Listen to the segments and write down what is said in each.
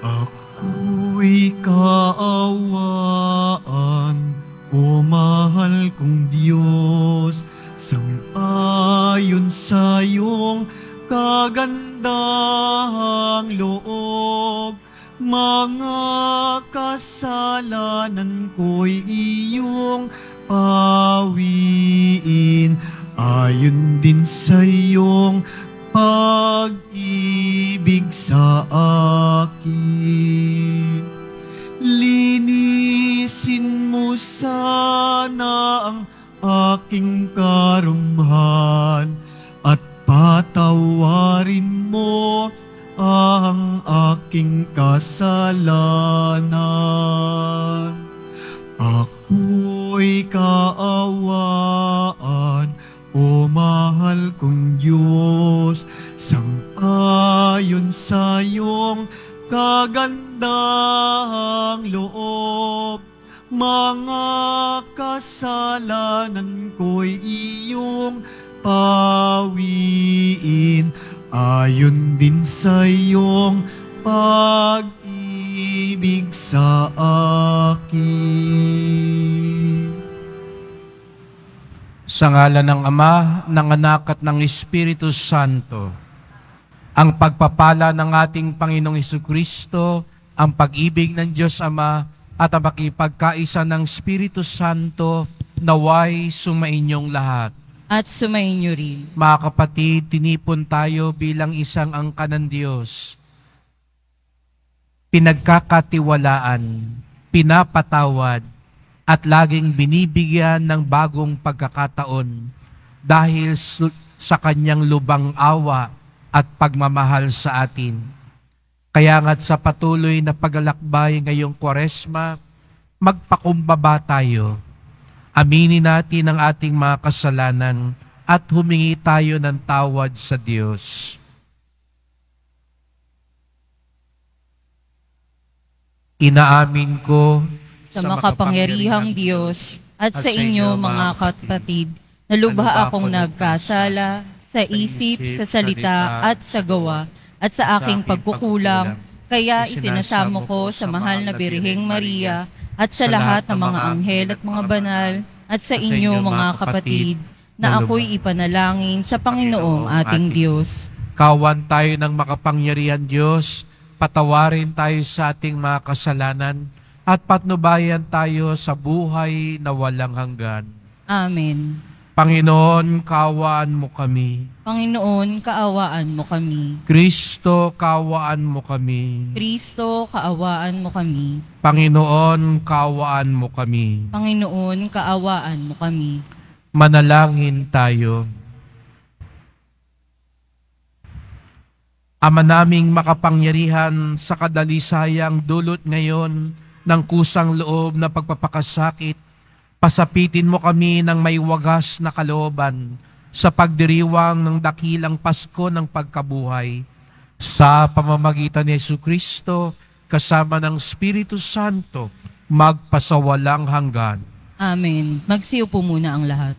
Ako'y kaawaan, o mahal kong Diyos, sang-ayon sa iyong kagandahang loob. Mga kasalanan ko'y iyong pawiin, ayon din sa iyong pag-ibig sa akin. Linisin mo sana ang aking karumhan at patawarin mo ang aking kasalanan. Ako'y kaawaan, o mahal kong Diyos, sang-ayon sa iyong kagandahang loob. Mga kasalanan ko'y iyong pawiin, ayon din sa iyong pag-ibig sa akin. Sa ngalan ng Ama, ng Anak at ng Espiritu Santo, ang pagpapala ng ating Panginoong Hesukristo, ang pag-ibig ng Diyos Ama, at ang pakipagkaisa ng Espiritu Santo, naway sumainyong lahat. At sumainyo rin. Mga kapatid, tinipon tayo bilang isang angkan ng Diyos. Pinagkakatiwalaan, pinapatawad, at laging binibigyan ng bagong pagkakataon dahil sa kanyang lubang awa at pagmamahal sa atin. Kaya nga't sa patuloy na paglalakbay ngayong Kwaresma, magpakumbaba tayo. Aminin natin ang ating mga kasalanan at humingi tayo ng tawad sa Diyos. Inaamin ko Sa makapangyarihang Diyos at sa inyo mga kapatid, na lubha akong nagkasala sa isip, sa salita at sa gawa at sa aking pagkukulang, kaya isinasamo ko sa mahal na Birheng Maria at sa lahat ng mga anghel at mga banal at sa inyo mga kapatid, na ako'y ipanalangin sa Panginoong ating Diyos. Kawan tayo ng makapangyarihan Diyos, patawarin tayo sa ating mga kasalanan, at patnubayan tayo sa buhay na walang hanggan. Amen. Panginoon, kaawaan mo kami. Panginoon, kaawaan mo kami. Kristo, kaawaan mo kami. Kristo, kaawaan mo kami. Panginoon, kaawaan mo kami. Panginoon, kaawaan mo kami. Manalangin tayo. Ama naming makapangyarihan, sa kadalisayang dulot ngayon ng kusang loob na pagpapakasakit, pasapitin mo kami ng may wagas na kalooban sa pagdiriwang ng dakilang Pasko ng pagkabuhay. Sa pamamagitan ni Jesucristo, kasama ng Espiritu Santo, magpasawalang hanggan. Amen. Magsiupo muna ang lahat.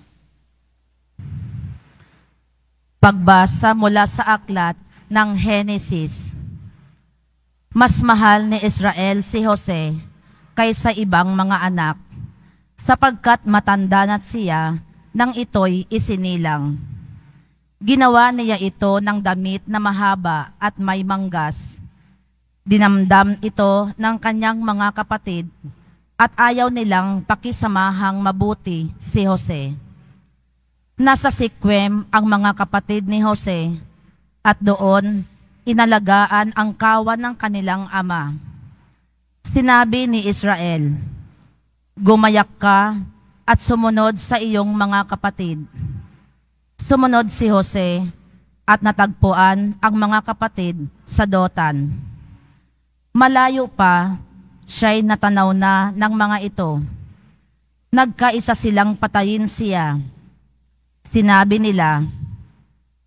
Pagbasa mula sa aklat ng Henesis. Mas mahal ni Israel si Jose kaysa ibang mga anak, sapagkat matanda na siya nang ito'y isinilang. Ginawa niya ito ng damit na mahaba at may manggas. Dinamdam ito ng kanyang mga kapatid at ayaw nilang pakisamahang mabuti si Jose. Nasa Siquem ang mga kapatid ni Jose at doon inalagaan ang kawan ng kanilang ama. Sinabi ni Israel, "Gumayak ka at sumunod sa iyong mga kapatid." Sumunod si Jose at natagpuan ang mga kapatid sa Dotan. Malayo pa, siya'y natanaw na ng mga ito. Nagkaisa silang patayin siya. Sinabi nila,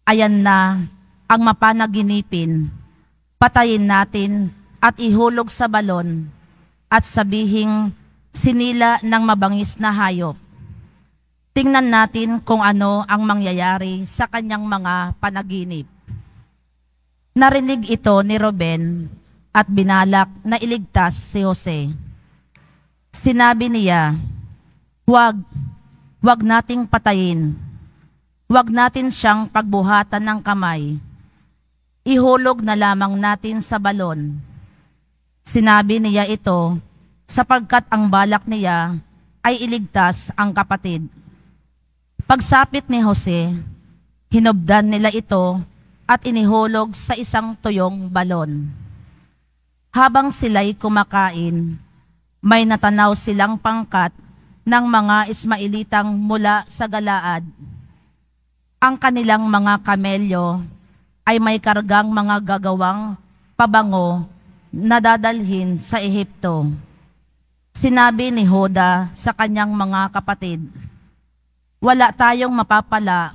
"Ayan na ang mapanaginipin, patayin natin at ihulog sa balon at sabihing sinila ng mabangis na hayop. Tingnan natin kung ano ang mangyayari sa kanyang mga panaginip." Narinig ito ni Ruben, at binalak na iligtas si Jose. Sinabi niya, Huwag nating patayin. Huwag natin siyang pagbuhatan ng kamay. Ihulog na lamang natin sa balon. Sinabi niya ito sapagkat ang balak niya ay iligtas ang kapatid. Pagsapit ni Jose, hinubdan nila ito at inihulog sa isang tuyong balon. Habang sila'y kumakain, may natanaw silang pangkat ng mga Ismailitang mula sa Galaad. Ang kanilang mga kamelyo ay may kargang mga gagawang pabango na dadalhin sa Ehipto. Sinabi ni Hoda sa kanyang mga kapatid, wala tayong mapapala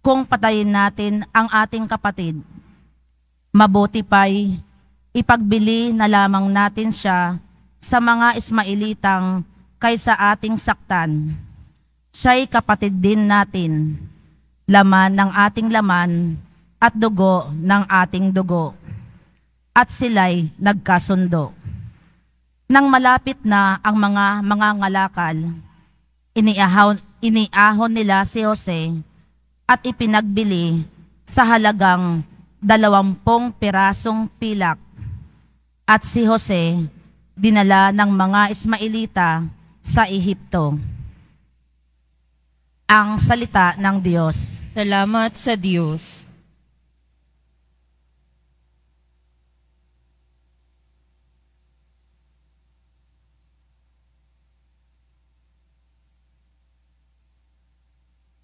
kung patayin natin ang ating kapatid. Mabuti pa'y ipagbili na lamang natin siya sa mga Ismailitang kaysa ating saktan. Siya'y kapatid din natin, laman ng ating laman at dugo ng ating dugo. At sila'y nagkasundo. Nang malapit na ang mga mangangalakal, iniahon nila si Jose at ipinagbili sa halagang 20 pirasong pilak. At si Jose dinala ng mga Ismailita sa Ehipto. Ang salita ng Diyos. Salamat sa Diyos.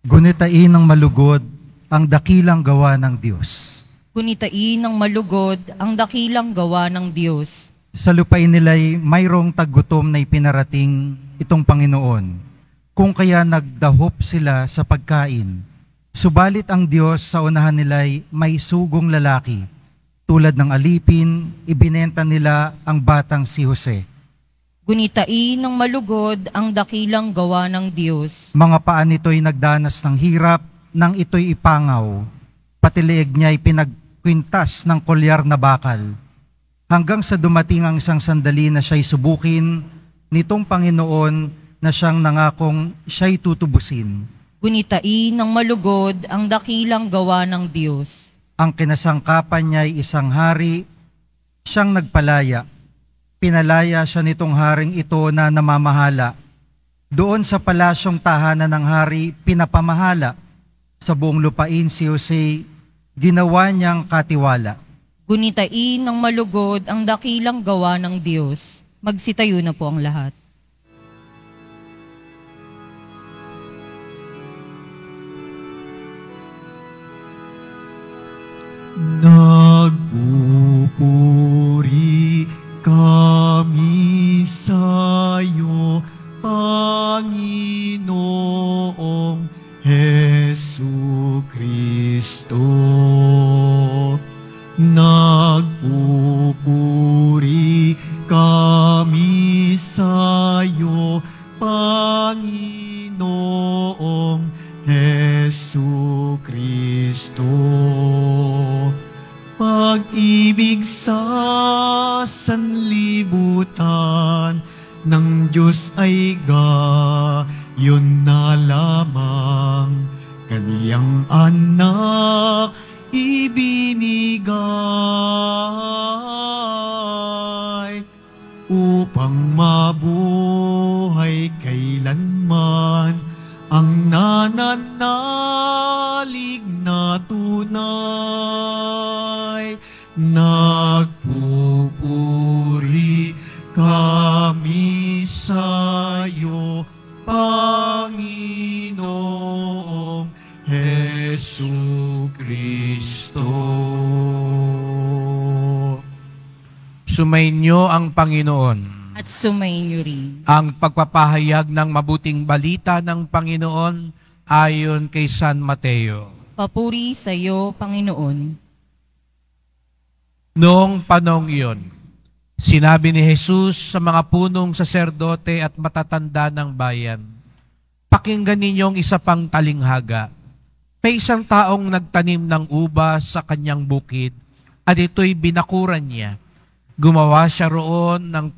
Gunitain ng malugod ang dakilang gawa ng Diyos. Gunitain ng malugod ang dakilang gawa ng Diyos. Sa lupain nila'y mayroong taggutom na ipinarating itong Panginoon, kung kaya nagdahop sila sa pagkain. Subalit ang Diyos sa unahan nila'y may sugong lalaki. Tulad ng alipin, ibinenta nila ang batang si Jose. Gunitain ng malugod ang dakilang gawa ng Diyos. Mga paa nito'y nagdanas ng hirap, nang ito'y ipangaw. Pati leeg niya'y pinagkwintas ng kolyar na bakal. Hanggang sa dumating ang isang sandali na siya'y subukin nitong Panginoon na siyang nangakong siya'y tutubusin. Gunitain ng malugod ang dakilang gawa ng Diyos. Ang kinasangkapan niya'y isang hari, siyang nagpalaya. Pinalaya siya nitong haring ito na namamahala. Doon sa palasyong tahanan ng hari, pinapamahala. Sa buong lupain si Jose, ginawa niyang katiwala. Gunitain ng malugod ang dakilang gawa ng Diyos. Magsitayo na po ang lahat. Nagpupuri kami sa'yo, Panginoong Jesucristo. Nagpupuri kami sa'yo, Panginoong Jesucristo. Pag-ibig sa sanlibutan ng Diyos ay gayon na lamang, kaniyang anak ibinigay upang mabuhay kailanman ang nananalig na tunay. Nagpupuri kami sa'yo, Panginoong Jesucristo. Sumainyo ang Panginoon. At sumainyo rin. Ang pagpapahayag ng mabuting balita ng Panginoon ayon kay San Mateo. Papuri sa iyo, Panginoon. Noong panahong iyon, sinabi ni Jesus sa mga punong saserdote at matatanda ng bayan, pakinggan ninyong isa pang talinghaga. May isang taong nagtanim ng ubas sa kanyang bukid at ito'y binakuran niya. Gumawa siya roon ng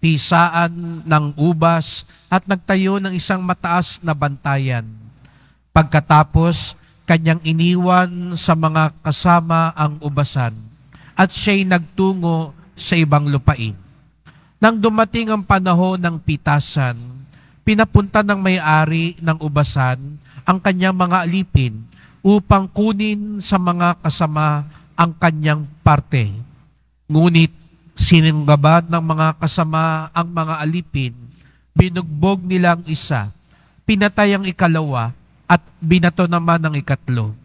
pisaan ng ubas at nagtayo ng isang mataas na bantayan. Pagkatapos, kanyang iniwan sa mga kasama ang ubasan at siya'y nagtungo sa ibang lupain. Nang dumating ang panahon ng pitasan, pinapunta ng may-ari ng ubasan ang kanyang mga alipin upang kunin sa mga kasama ang kanyang parte. Ngunit sininggaban ng mga kasama ang mga alipin, binugbog nila ang isa, pinatay ang ikalawa, at binato naman ang ikatlo.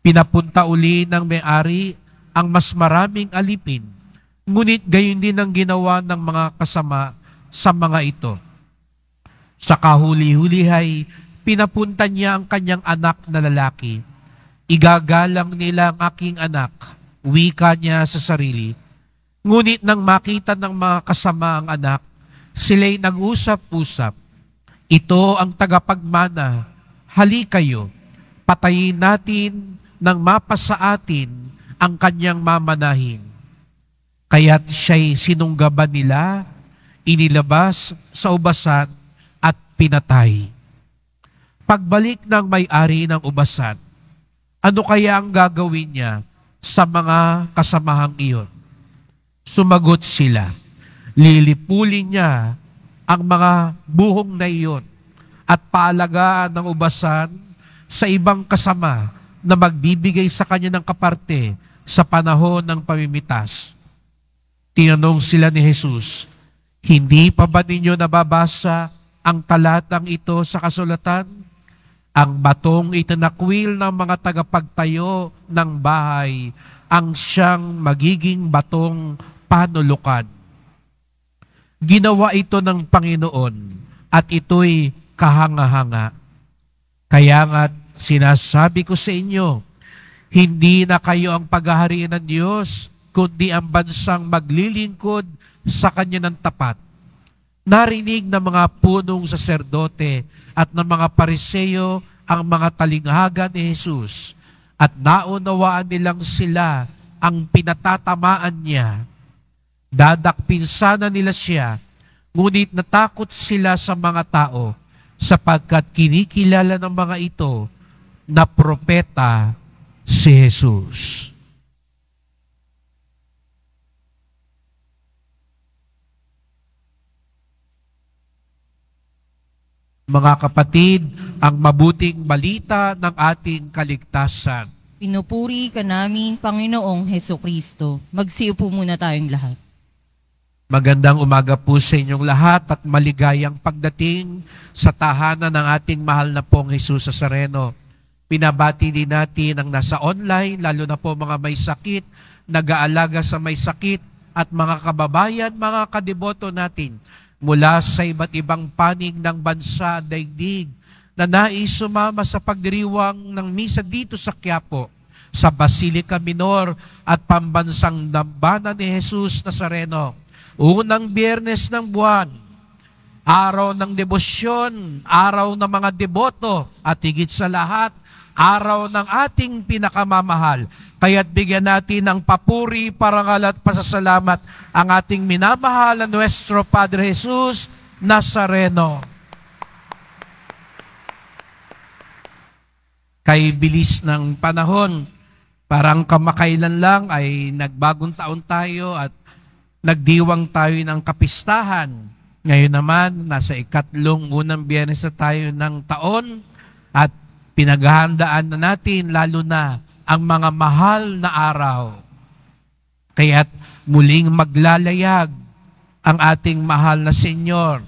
Pinapunta uli ng may-ari ang mas maraming alipin, ngunit gayon din ang ginawa ng mga kasama sa mga ito. Sa kahuli-hulihay, pinapunta niya ang kanyang anak na lalaki. Igagalang nila ang aking anak, wika niya sa sarili. Ngunit nang makita ng mga kasama ang anak, sila'y nag-usap-usap. Ito ang tagapagmana, hali kayo, patayin natin nang mapasa atin ang kanyang mamanahin. Kaya't siya'y sinunggaban nila, inilabas sa ubasan at pinatay. Pagbalik ng may-ari ng ubasan, ano kaya ang gagawin niya sa mga kasamahang iyon? Sumagot sila, lilipulin niya ang mga buhong na iyon at paalagaan ng ubasan sa ibang kasama na magbibigay sa kanya ng kaparte sa panahon ng pamimitas. Tinanong sila ni Jesus, hindi pa ba ninyo nababasa ang talatang ito sa kasulatan? Ang batong itinakwil ng mga tagapagtayo ng bahay ang siyang magiging batong panulukan. Ginawa ito ng Panginoon at ito'y kahanga-hanga. Kaya nga't sinasabi ko sa inyo, hindi na kayo ang paghaharian ng Diyos, kundi ang bansang maglilingkod sa Kanya ng tapat. Narinig ng mga punong saserdote at ng mga Pariseo ang mga talinghaga ni Jesus at naunawaan nilang sila ang pinatatamaan niya. Dadakpin sana nila siya, ngunit natakot sila sa mga tao sapagkat kinikilala ng mga ito na propeta si Jesus. Mga kapatid, ang mabuting balita ng ating kaligtasan. Pinupuri ka namin, Panginoong Hesukristo. Magsiupo muna tayong lahat. Magandang umaga po sa inyong lahat at maligayang pagdating sa tahanan ng ating mahal na pong Jesus Nazareno. Pinabati din natin ang nasa online, lalo na po mga may sakit, nag-aalaga sa may sakit at mga kababayan, mga kadeboto natin mula sa iba't ibang panig ng bansa, daigdig, na nais sumama sa pagdiriwang ng misa dito sa Quiapo, sa Basilica Minor at pambansang dambana ni Jesus Nazareno. Unang Biyernes ng buwan, araw ng debosyon, araw ng mga deboto, at higit sa lahat, araw ng ating pinakamamahal. Kaya't bigyan natin ng papuri, parangal at pasasalamat ang ating minamahal na Nuestro Padre Jesus Nazareno. Kay bilis ng panahon, parang kamakailan lang ay nagbagong taon tayo at nagdiwang tayo ng kapistahan. Ngayon naman, nasa ikatlong unang Biyernes na tayo ng taon at pinaghahandaan na natin lalo na ang mga mahal na araw. Kaya't muling maglalayag ang ating mahal na Senyor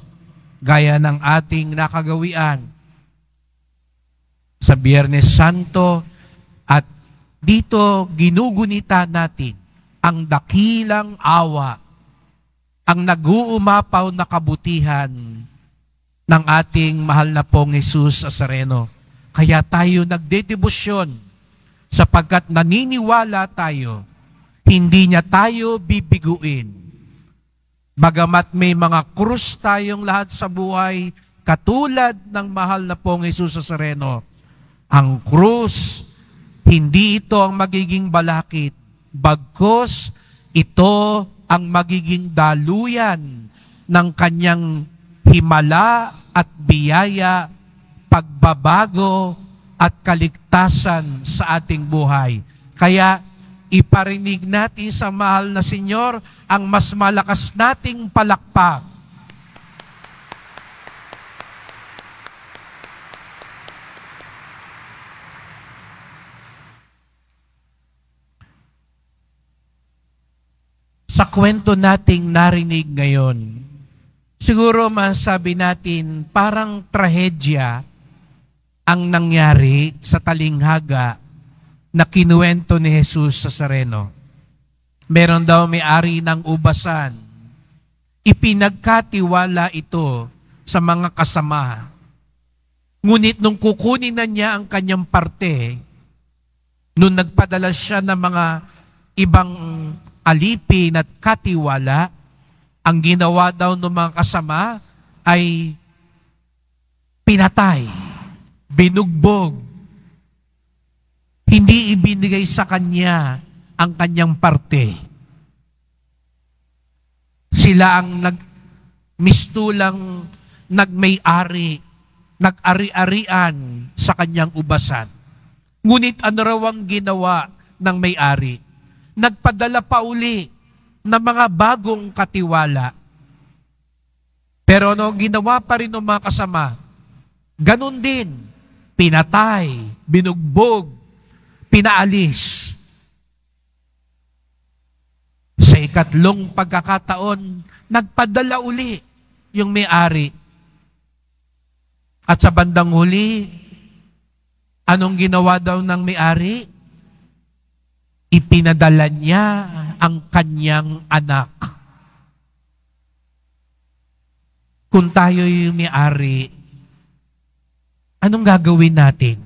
gaya ng ating nakagawian sa Biyernes Santo, at dito ginugunita natin ang dakilang awa, ang nag-uumapaw na kabutihan ng ating mahal na pong Jesus Nazareno. Kaya tayo nagdedebosyon sapagkat naniniwala tayo, hindi niya tayo bibiguin. Bagamat may mga krus tayong lahat sa buhay, katulad ng mahal na pong Jesus Nazareno, ang krus, hindi ito ang magiging balakid, bagkus ito ang magiging daluyan ng kanyang himala at biyaya, pagbabago at kaligtasan sa ating buhay. Kaya iparinig natin sa mahal na Senyor ang mas malakas nating palakpak. Sa kwento nating narinig ngayon, siguro masabi natin parang trahedya ang nangyari sa talinghaga na kinuwento ni Jesus sa Sareno. Meron daw may-ari ng ubasan. Ipinagkatiwala ito sa mga kasama. Ngunit nung kukunin na niya ang kanyang parte, nung nagpadala siya ng mga ibang alipin at katiwala, ang ginawa daw ng mga kasama ay pinatay, binugbog. Hindi ibinigay sa kanya ang kanyang parte. Sila ang mistulang nagmay-ari, nag-ari-arian sa kanyang ubasan. Ngunit ano raw ang ginawa ng may-ari? Nagpadala pa uli ng mga bagong katiwala. Pero ano ginawa pa rin ng mga kasama? Ganon din. Pinatay, binugbog, pinaalis. Sa ikatlong pagkakataon, nagpadala uli yung may-ari. At sa bandang huli, anong ginawa daw ng may-ari? Ipinadala niya ang kanyang anak. Kung tayo yung may-ari, anong gagawin natin?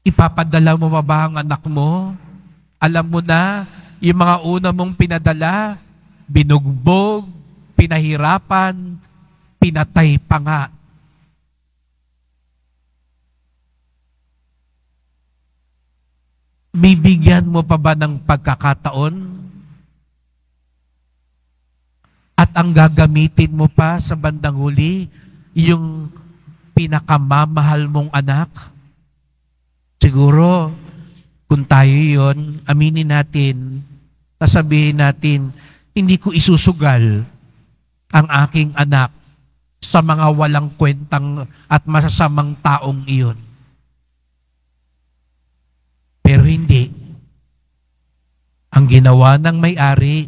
Ipapadala mo ba ang anak mo? Alam mo na, yung mga una mong pinadala, binugbog, pinahirapan, pinatay pa nga. Bibigyan mo pa ba ng pagkakataon? At ang gagamitin mo pa sa bandang huli, yung pinakamamahal mong anak? Siguro, kung tayo yon, aminin natin, sasabihin natin, hindi ko isusugal ang aking anak sa mga walang kwentang at masasamang taong iyon. Pero hindi. Ang ginawa ng may-ari,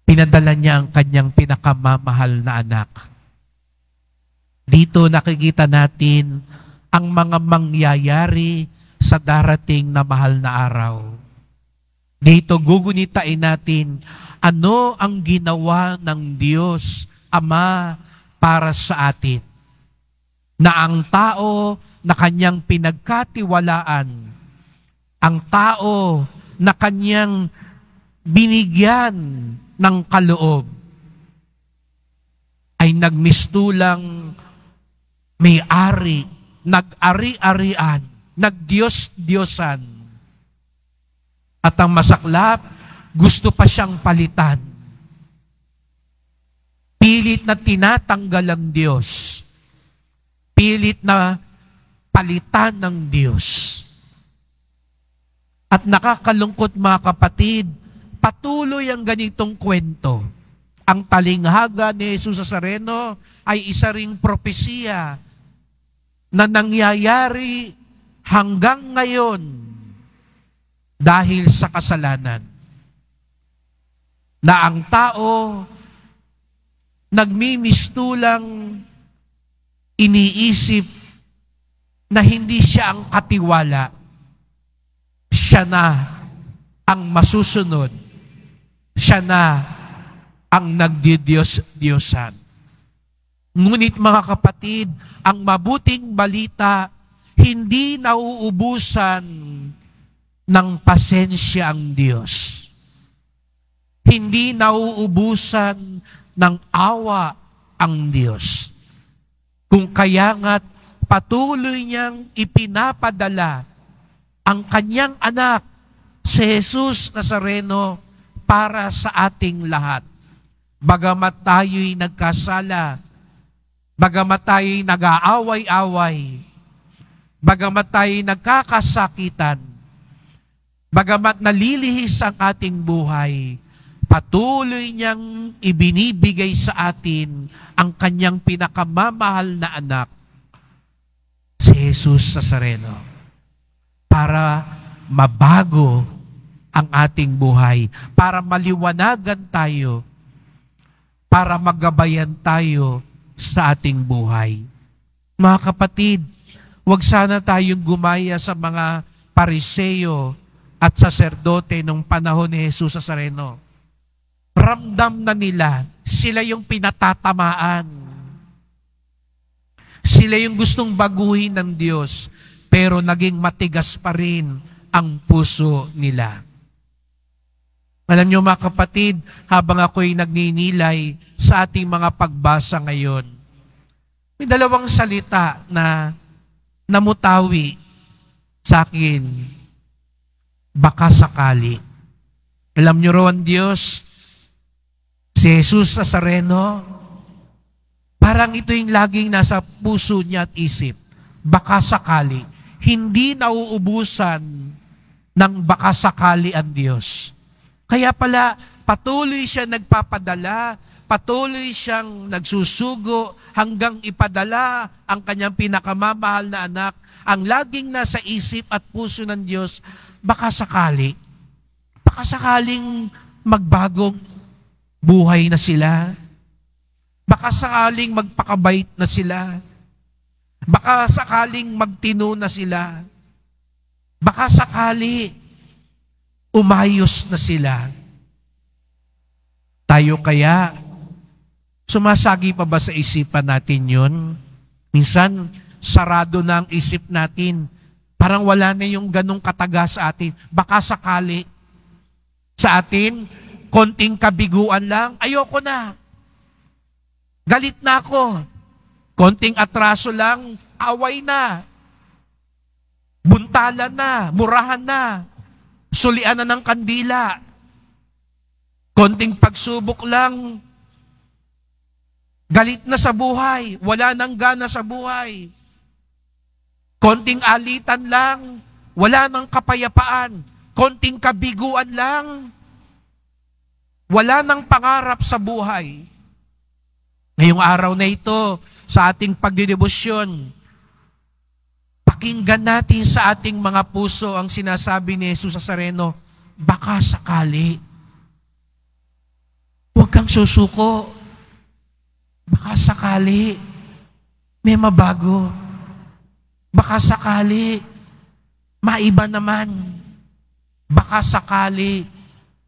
pinadala niya ang kanyang pinakamamahal na anak. Dito nakikita natin ang mga mangyayari sa darating na mahal na araw. Dito gugunitain natin ano ang ginawa ng Diyos Ama para sa atin. Na ang tao na kanyang pinagkatiwalaan, ang tao na kanyang binigyan ng kaloob, ay nagmistulang may-ari, nag-ari-arian, nag-Diyos-Diyosan. At ang masaklap, gusto pa siyang palitan. Pilit na tinatanggal ang Diyos. Pilit na palitan ng Diyos. At nakakalungkot mga kapatid, patuloy ang ganitong kwento. Ang talinghaga ni Jesus sa Sareno ay isa ring propesiya na nangyayari hanggang ngayon dahil sa kasalanan. Na ang tao nagmimistulang iniisip na hindi siya ang katiwala. Siya na ang masusunod. Siya na ang nagdidiyos-diyosan. Ngunit mga kapatid, ang mabuting balita, hindi nauubusan ng pasensya ang Diyos. Hindi nauubusan ng awa ang Diyos. Kung kaya nga't patuloy niyang ipinapadala ang kanyang anak Si Jesus Nazareno para sa ating lahat. Bagamat tayo'y nagkasala, bagamat tayo'y nag-aaway-away, bagamat tayo'y nagkakasakitan, bagamat nalilihis ang ating buhay, patuloy niyang ibinibigay sa atin ang kanyang pinakamamahal na anak, si Jesus Nazareno, para mabago ang ating buhay, para maliwanagan tayo, para magabayan tayo sa ating buhay. Mga kapatid, huwag sana tayong gumaya sa mga Pariseo at saserdote nung panahon ni Jesus Nazareno. Ramdam na nila, sila yung pinatatamaan. Sila yung gustong baguhin ng Diyos, pero naging matigas pa rin ang puso nila. Alam niyo mga kapatid, habang ako'y nagninilay sa ating mga pagbasa ngayon, may dalawang salita na namutawi sa akin. Baka sakali. Alam niyo ro ang Diyos, si Jesus Nazareno, parang ito yung laging nasa puso niya at isip. Baka sakali. Hindi nauubusan ng baka sakali ang Diyos. Kaya pala, patuloy siya nagpapadala, patuloy siyang nagsusugo hanggang ipadala ang kanyang pinakamamahal na anak. Ang laging nasa isip at puso ng Diyos, baka sakali. Baka sakaling magbagong buhay na sila. Baka sakaling magpakabait na sila. Baka sakaling magtino na sila. Baka sakali umayos na sila. Tayo kaya, sumasagi pa ba sa isipan natin yun? Minsan, sarado na ang isip natin. Parang wala na yung ganong kataga sa atin. Baka sakali sa atin, konting kabiguan lang, ayoko na. Galit na ako. Konting atraso lang, away na. Buntalan na, murahan na. Sulian na ng kandila. Konting pagsubok lang, galit na sa buhay, wala nang gana sa buhay. Konting alitan lang, wala nang kapayapaan. Konting kabiguan lang, wala nang pangarap sa buhay. Ngayong araw na ito, sa ating pagdedebosyon, pakinggan natin sa ating mga puso ang sinasabi ni Jesus Nazareno, baka sakali. Huwag kang susuko. Baka sakali may mabago. Baka sakali maiba naman. Baka sakali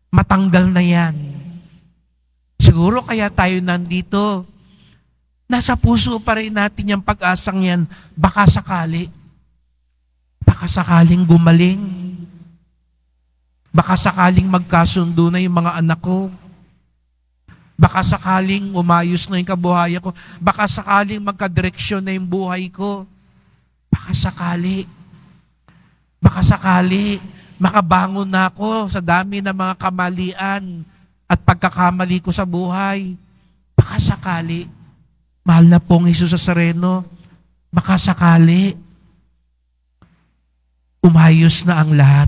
matanggal na yan. Siguro kaya tayo nandito, nasa puso pa rin natin yung pag-asang yan, baka sakali. Baka sakaling gumaling. Baka sakaling magkasundo na yung mga anak ko. Baka sakaling umayos na yung kabuhayan ko. Baka sakaling magkadireksyon na yung buhay ko. Baka sakali. Baka sakali makabangon na ako sa dami ng mga kamalian at pagkakamali ko sa buhay. Baka sakali. Mahal na pong Jesus Nazareno, baka sakali umayos na ang lahat.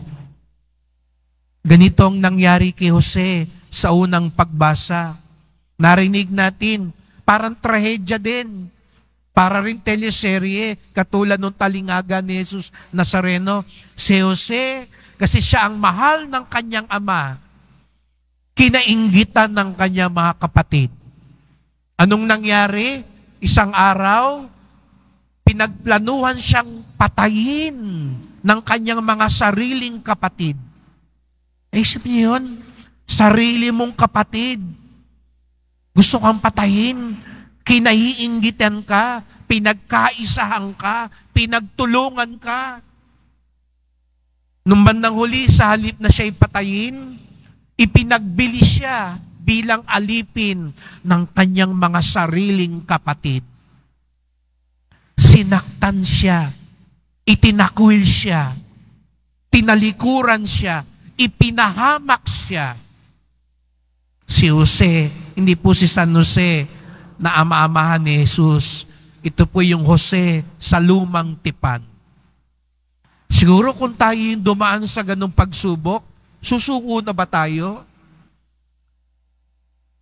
Ganitong nangyari kay Jose sa unang pagbasa. Narinig natin, parang trahedya din. Para rin teleserye, katulad ng talingaga ni Jesus Nazareno. Si Jose, kasi siya ang mahal ng kanyang ama, kinainggitan ng kanyang mga kapatid. Anong nangyari? Isang araw, pinagplanuhan siyang patayin ng kanyang mga sariling kapatid. Isip niyo yun? Sarili mong kapatid. Gusto kang patayin. Kinaiinggitan ka. Pinagkaisahan ka. Pinagtulungan ka. Nung bandang huli, sa halip na siya'y patayin, ipinagbili siya bilang alipin ng kanyang mga sariling kapatid. Sinaktan siya, itinakwil siya, tinalikuran siya, ipinahamak siya. Si Jose, hindi po si San Jose na ama-amahan ni Jesus. Ito po yung Jose sa lumang tipan. Siguro kung tayo yung dumaan sa ganung pagsubok, susuko na ba tayo?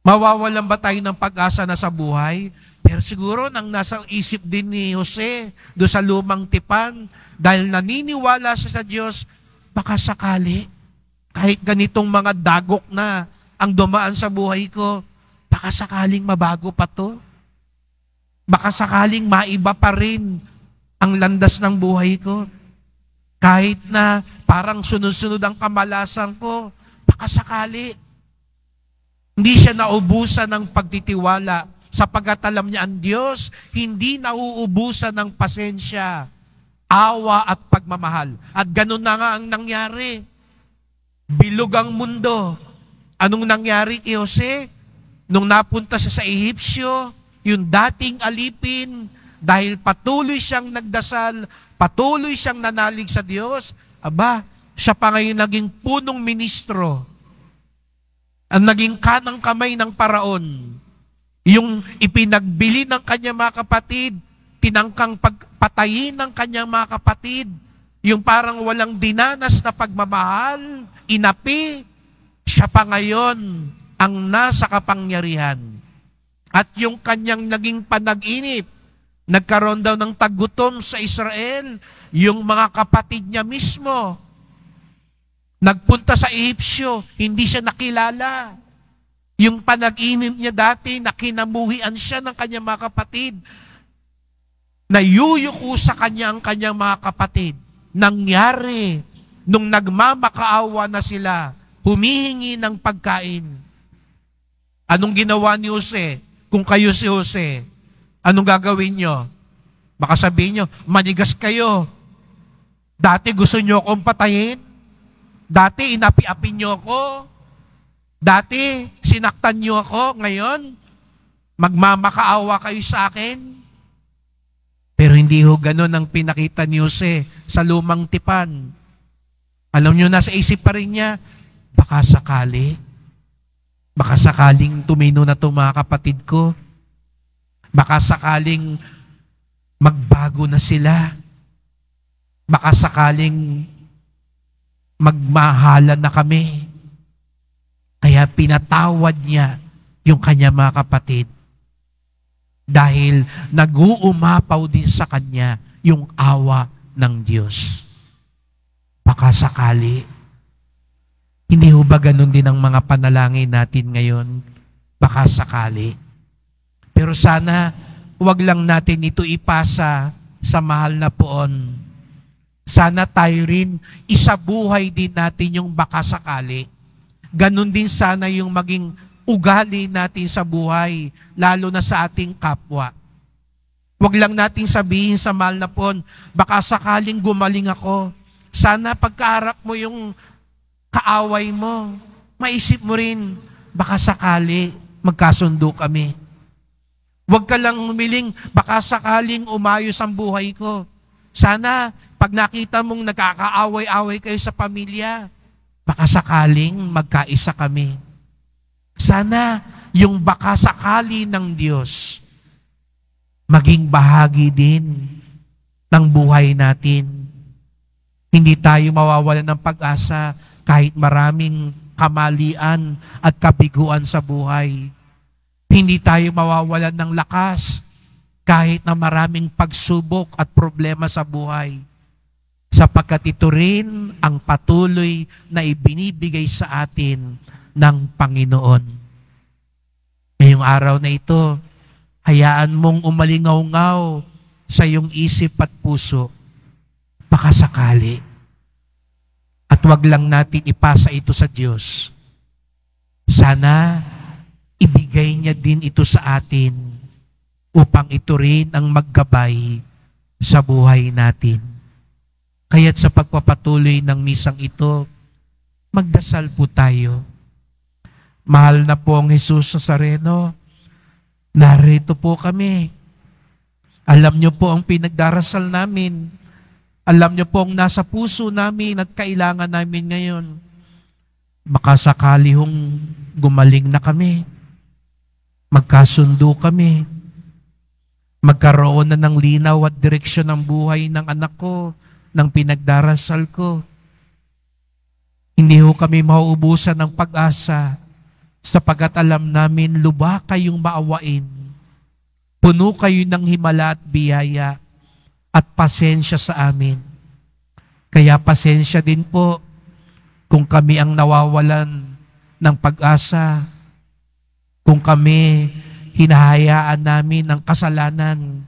Mawawalan ba tayo ng pag-asa na sa buhay? Pero siguro nang nasa isip din ni Jose do sa lumang tipan, dahil naniniwala siya sa Diyos, baka sakali, kahit ganitong mga dagok na ang dumaan sa buhay ko, baka sakaling mabago pa to. Baka sakaling maiba pa rin ang landas ng buhay ko. Kahit na parang sunod-sunod ang kamalasan ko, baka sakali. Hindi siya naubusan ng pagtitiwala sapagkat alam niya ang Diyos, hindi nauubusan ng pasensya, awa at pagmamahal. At ganun na nga ang nangyari. Bilog ang mundo. Anong nangyari kay Jose? Nung napunta siya sa Ehipsyo, yung dating alipin, dahil patuloy siyang nagdasal, patuloy siyang nanalig sa Diyos, siya pa ngayon naging punong ministro. Ang naging kanang kamay ng paraon. Yung ipinagbili ng kanyang mga kapatid, tinangkang pagpatayin ng kanyang mga kapatid, yung parang walang dinanas na pagmamahal, inapi, siya pa ngayon ang nasa kapangyarihan. At yung kanyang naging panag-inip, nagkaroon daw ng tagutom sa Israel, yung mga kapatid niya mismo. Nagpunta sa Ehipsyo, hindi siya nakilala. Yung panag-inip niya dati, nakinamuhian siya ng kanyang mga kapatid. Nayuyuko sa kanya ang kanyang mga kapatid. Nangyari, nung nagmamakaawa na sila, humihingi ng pagkain. Anong ginawa ni Jose? Kung kayo si Jose, anong gagawin nyo? Baka sabihin nyo, manigas kayo. Dati gusto nyo akong patayin. Dati inapi-api nyo ako. Dati sinaktan nyo ako. Ngayon, magmamakaawa kayo sa akin. Pero hindi ho ganun ang pinakita ni Jose sa lumang tipan. Alam nyo, nasa isip pa rin niya, baka sakaling tumino na itong mga kapatid ko. Baka sakaling magbago na sila. Baka sakaling magmahalan na kami. Kaya pinatawad niya yung kanya mga kapatid. Dahil nag-uumapaw din sa kanya yung awa ng Diyos. Baka sakali. Hindi ho ba ganun din ang mga panalangin natin ngayon? Baka sakali. Pero sana, huwag lang natin ito ipasa sa mahal na poon. Sana tayo rin, isabuhay din natin yung baka sakali. Ganun din sana yung maging ugali natin sa buhay, lalo na sa ating kapwa. Huwag lang nating sabihin sa mahal na poon, baka sakaling gumaling ako. Sana pagkaharap mo yung kaaway mo, maisip mo rin, baka sakali magkasundo kami. Huwag ka lang humiling, baka sakaling umayos ang buhay ko. Sana, pag nakita mong nagkakaaway-away kayo sa pamilya, baka sakaling magkaisa kami. Sana, yung baka sakali ng Diyos, maging bahagi din ng buhay natin. Hindi tayo mawawalan ng pag-asa kahit maraming kamalian at kabiguan sa buhay. Hindi tayo mawawalan ng lakas kahit na maraming pagsubok at problema sa buhay. Sapagkat ito rin ang patuloy na ibinibigay sa atin ng Panginoon. Ngayong araw na ito, hayaan mong umalingaw-ngaw sa iyong isip at puso. Baka sakali. At wag lang natin ipasa ito sa Diyos. Sana ibigay niya din ito sa atin upang ito rin ang maggabay sa buhay natin. Kaya't sa pagpapatuloy ng misang ito, magdasal po tayo. Mahal na po ang Jesus Nazareno, narito po kami. Alam niyo po ang pinagdarasal namin. Alam niyo po ang nasa puso namin at kailangan namin ngayon. Baka sakali hong gumaling na kami, magkasundo kami, magkaroon na ng linaw at direksyon ng buhay ng anak ko, ng pinagdarasal ko. Hindi ho kami mauubusan ng pag-asa sapagat alam namin lubha kayong maawain. Puno kayo ng himala at biyaya at pasensya sa amin. Kaya pasensya din po kung kami ang nawawalan ng pag-asa, kung kami hinahayaan namin ng kasalanan,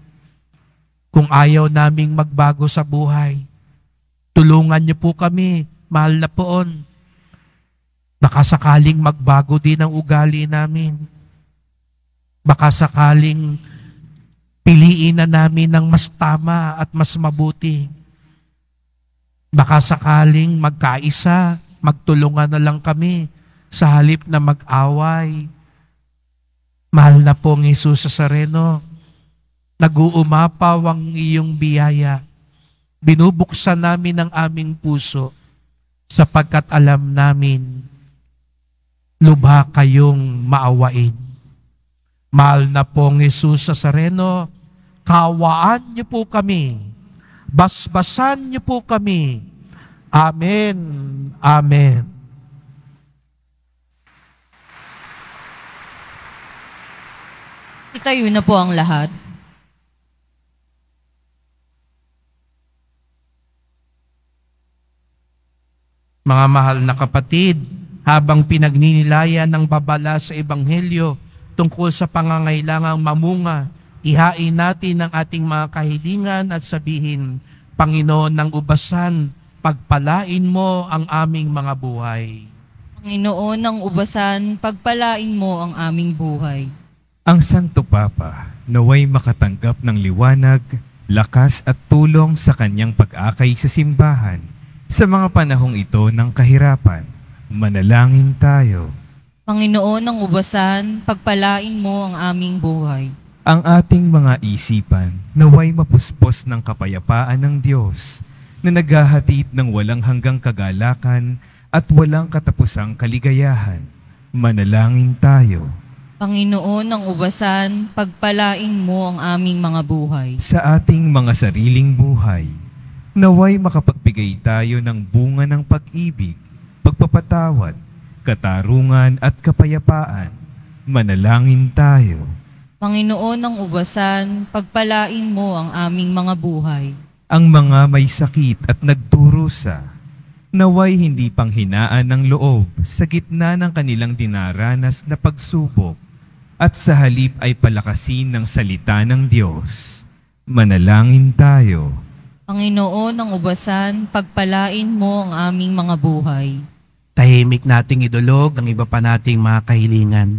kung ayaw naming magbago sa buhay. Tulungan niyo po kami, mahal na poon. Baka sakaling magbago din ang ugali namin. Baka sakaling piliin na namin ng mas tama at mas mabuti. Baka sakaling magkaisa, magtulungan na lang kami sa halip na mag-away. Mahal na pong Jesus Nazareno, nag-uumapaw ang iyong biyaya. Binubuksan namin ang aming puso sapagkat alam namin lubha kayong maawain. Mahal na pong Jesus Nazareno, kawaan niyo po kami, basbasan niyo po kami. Amen. Amen. Itayo na po ang lahat. Mga mahal na kapatid, habang pinagninilayan ng babala sa Ebanghelyo tungkol sa pangangailangang mamunga, ihain natin ang ating mga kahilingan at sabihin, Panginoon ng ubasan, pagpalain mo ang aming mga buhay. Panginoon ng ubasan, pagpalain mo ang aming buhay. Ang Santo Papa naway makatanggap ng liwanag, lakas at tulong sa kanyang pag-akay sa simbahan sa mga panahong ito ng kahirapan. Manalangin tayo. Panginoon ng ubasan, pagpalain mo ang aming buhay. Ang ating mga isipan naway mapuspos ng kapayapaan ng Diyos na naghahatid ng walang hanggang kagalakan at walang katapusang kaligayahan. Manalangin tayo. Panginoon ng ubasan, pagpalain mo ang aming mga buhay. Sa ating mga sariling buhay, naway makapagbigay tayo ng bunga ng pag-ibig, pagpapatawad, katarungan at kapayapaan. Manalangin tayo. Panginoon ng ubasan, pagpalain mo ang aming mga buhay. Ang mga may sakit at nagdurusa, naway hindi panghinaan ng loob sa gitna ng kanilang dinaranas na pagsubok at sa halip ay palakasin ng salita ng Diyos. Manalangin tayo. Panginoon ng ubasan, pagpalain mo ang aming mga buhay. Tahimik nating idulog ang iba pa nating mga kahilingan.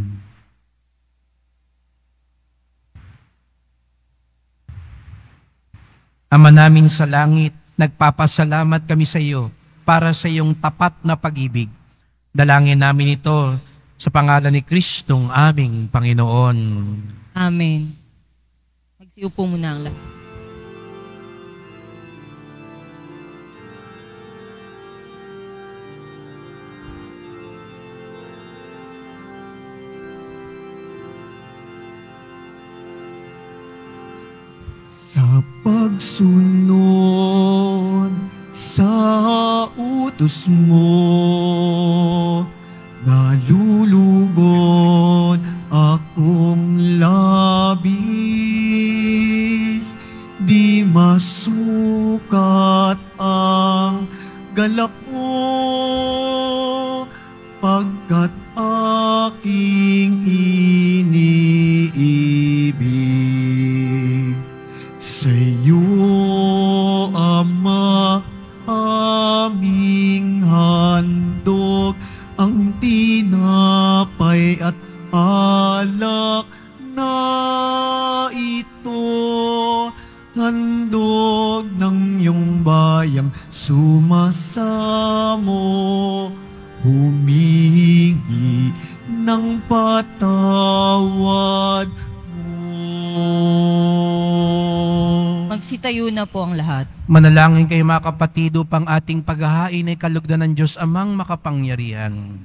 Ama namin sa langit, nagpapasalamat kami sa iyo para sa iyong tapat na pag-ibig. Dalangin namin ito sa pangalan ni Kristong aming Panginoon. Amen. Magsiupo muna ang lahat. Sa pagsunod sa utos mo, nalulugod akong labis. Di masukat ang galak ko, pagkat aking iniibig. Sa'yo, Ama, aming handog ang tinapay at alak na ito. Handog ng iyong bayang sumasamo, humihingi ng patawad Magsitayo na po ang lahat. Manalangin kayo mga kapatid upang ating paghahain ay kalugdan ng Diyos amang makapangyarihan.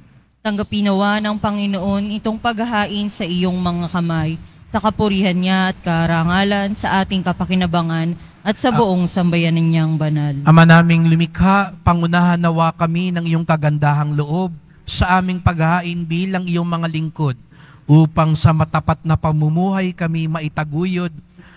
Tanggapin nawa ng Panginoon itong paghahain sa iyong mga kamay, sa kapurihan niya at karangalan, sa ating kapakinabangan at sa buong sambayanan niyang banal. Ama naming lumikha, pangunahan nawa kami ng iyong kagandahang loob sa aming paghahain bilang iyong mga lingkod, upang sa matapat na pamumuhay kami maitaguyod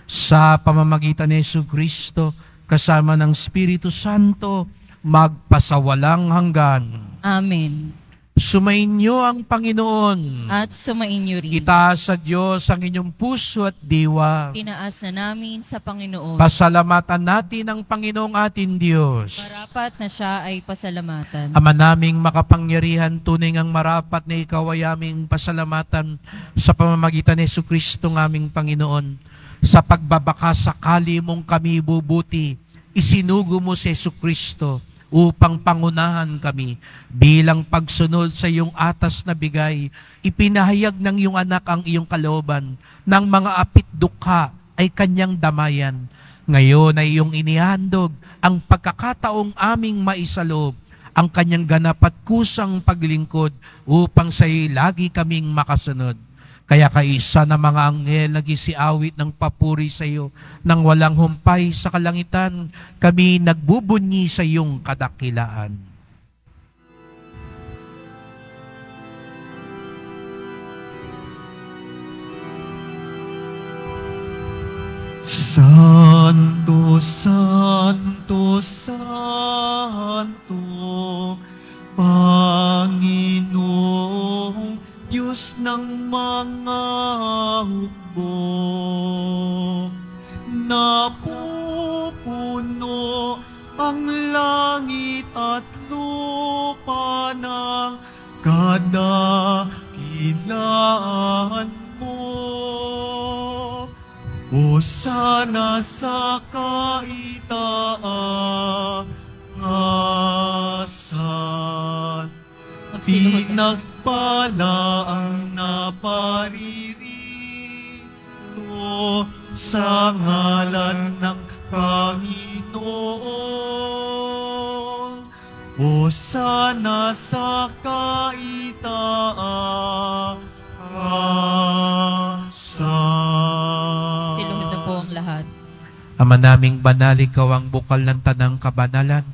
sa pamamagitan ni Jesucristo kasama ng Espiritu Santo magpasawalang hanggan. Amen. Sumainyo ang Panginoon. At sumainyo rin. Itaas sa Diyos ang inyong puso at diwa. Tinaas na namin sa Panginoon. Pasalamatan natin ang Panginoong ating Diyos. Marapat na siya ay pasalamatan. Ama naming makapangyarihan, tunay ngang marapat na ikaw ay aming pasalamatan sa pamamagitan ni Jesucristo ng aming Panginoon. Sa pagbabaka sakali mong kami bubuti, isinugo mo si Jesucristo upang pangunahan kami bilang pagsunod sa iyong atas na bigay. Ipinahayag ng iyong anak ang iyong kalooban, ng mga apit dukha ay kanyang damayan. Ngayon ay iyong inihandog ang pagkakataong aming maisaloob ang kanyang ganap at kusang paglingkod upang sa iyo lagi kaming makasunod. Kaya kaisa na mga anghel nagisiawit ng papuri sa iyo, nang walang humpay sa kalangitan, kami nagbubunyi sa iyong kadakilaan. Santo, Santo, Santo, Panginoong Diyos ng mga hukbo, napupuno ang langit at lupa ng kadakilaan mo. Hosana sa kaitaasan. Pinagpala ang naparirito sa ngalan ng Panginoon. Hosana sa kaitaasan. Silunod na po ang lahat. Ama naming banal, ikaw ang bukal ng tanang kabanalan.